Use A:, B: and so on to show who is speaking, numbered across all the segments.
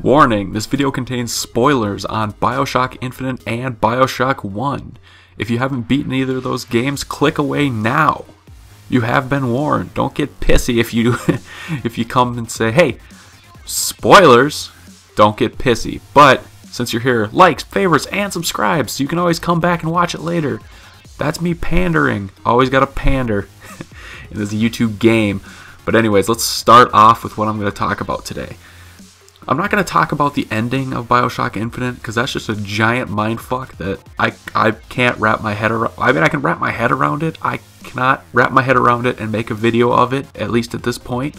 A: Warning, this video contains spoilers on BioShock Infinite and BioShock 1. If you haven't beaten either of those games, click away now. You have been warned. Don't get pissy if you if you come and say, hey, spoilers. Don't get pissy. But since you're here, likes, favorites, and subscribe, so you can always come back and watch it later. That's me pandering. Always gotta pander in this YouTube game. But anyways, let's start off with what I'm going to talk about today. I'm not going to talk about the ending of BioShock Infinite because that's just a giant mindfuck that I can't wrap my head around. I mean, I can wrap my head around it. I cannot wrap my head around it and make a video of it, at least at this point.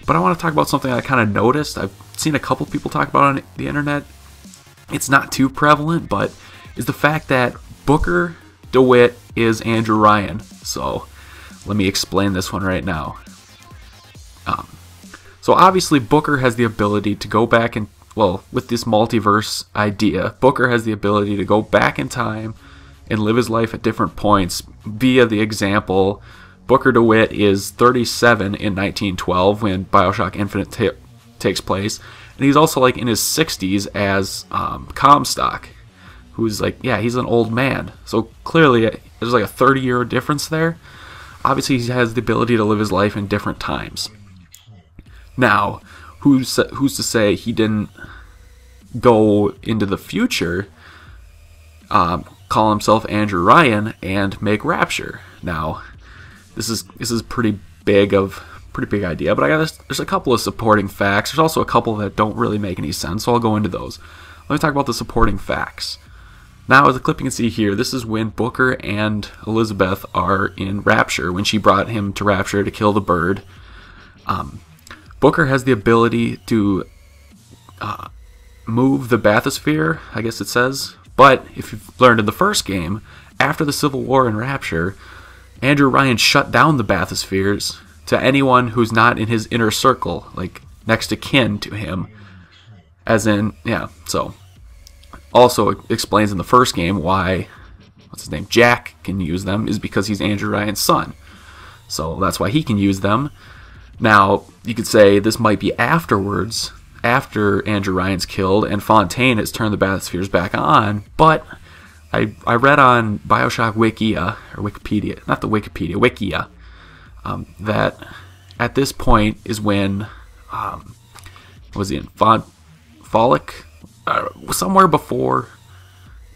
A: But I want to talk about something I kind of noticed. I've seen a couple people talk about it on the internet. It's not too prevalent, but is the fact that Booker DeWitt is Andrew Ryan. So let me explain this one right now. So obviously Booker has the ability to go back and, well, with this multiverse idea, Booker has the ability to go back in time and live his life at different points via the example. Booker DeWitt is 37 in 1912 when BioShock Infinite takes place, and he's also like in his 60s as Comstock, who's like, yeah, he's an old man. So clearly there's like a 30-year difference there. Obviously he has the ability to live his life in different times. Now, who's to say he didn't go into the future, call himself Andrew Ryan, and make Rapture? Now, this is pretty big idea, but there's a couple of supporting facts. There's also a couple that don't really make any sense, so I'll go into those. Let me talk about the supporting facts. Now, as the clip you can see here, this is when Booker and Elizabeth are in Rapture, when she brought him to Rapture to kill the bird. Booker has the ability to move the bathysphere, I guess it says. But if you've learned in the first game, after the Civil War in Rapture, Andrew Ryan shut down the bathyspheres to anyone who's not in his inner circle, like next to kin to him. As in, yeah, so. Also, it explains in the first game why, what's his name, Jack can use them, is because he's Andrew Ryan's son. So that's why he can use them. Now, you could say this might be afterwards, after Andrew Ryan's killed and Fontaine has turned the bathyspheres back on, but I read on BioShock Wikia, or Wikipedia, not the Wikipedia, Wikia, that at this point is when, what was he in, Folic? Somewhere before,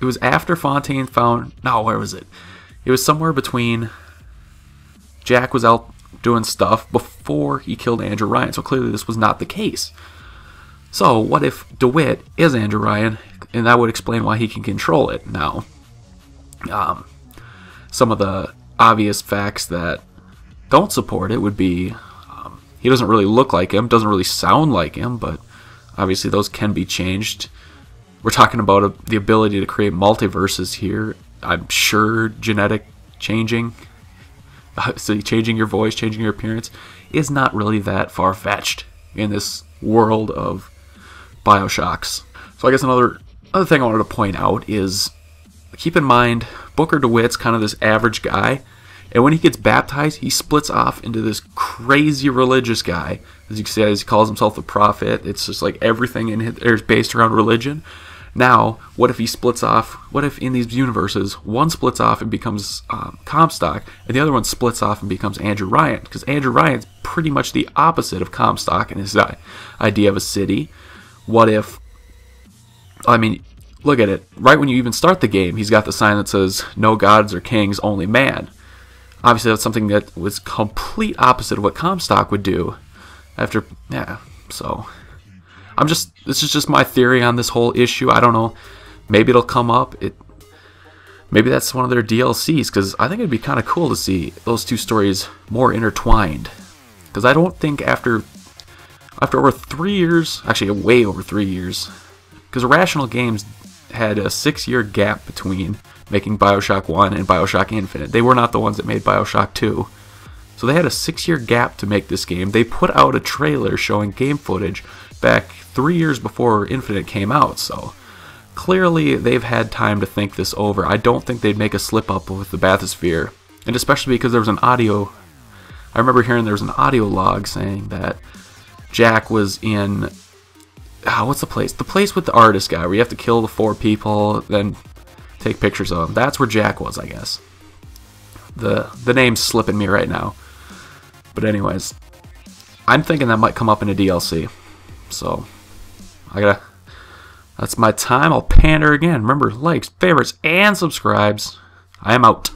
A: it was after Fontaine found, no, where was it? It was somewhere between Jack was out doing stuff before he killed Andrew Ryan, so clearly this was not the case. So what if DeWitt is Andrew Ryan, and that would explain why he can control it. Now, some of the obvious facts that don't support it would be he doesn't really look like him, doesn't really sound like him, but obviously those can be changed. We're talking about the ability to create multiverses here. I'm sure genetic changing, so changing your voice, changing your appearance, is not really that far-fetched in this world of BioShocks. So I guess another thing I wanted to point out is, keep in mind, Booker DeWitt's kind of this average guy, and when he gets baptized, he splits off into this crazy religious guy. As you can see, he calls himself the prophet. It's just like everything in there is based around religion. Now, what if he splits off? What if in these universes, one splits off and becomes Comstock, and the other one splits off and becomes Andrew Ryan? Because Andrew Ryan's pretty much the opposite of Comstock in his idea of a city. What if, I mean, look at it. Right when you even start the game, he's got the sign that says, "No gods or kings, only man." Obviously, that's something that was complete opposite of what Comstock would do. After, yeah, so this is just my theory on this whole issue. I don't know, maybe it'll come up. Maybe that's one of their DLCs, because I think it'd be kind of cool to see those two stories more intertwined. Because I don't think after over 3 years, actually way over 3 years, because Irrational Games had a 6-year gap between making BioShock 1 and BioShock Infinite. They were not the ones that made BioShock 2. So they had a 6-year gap to make this game. They put out a trailer showing game footage back 3 years before Infinite came out. So clearly they've had time to think this over. I don't think they'd make a slip up with the bathysphere. And especially because there was an audio, I remember hearing there was an audio log saying that Jack was in what's the place? The place with the artist guy where you have to kill the 4 people, then take pictures of them. That's where Jack was, I guess. The name's slipping me right now. But anyways, I'm thinking that might come up in a DLC. So, that's my time. I'll pander again. Remember, likes, favorites, and subscribes. I am out.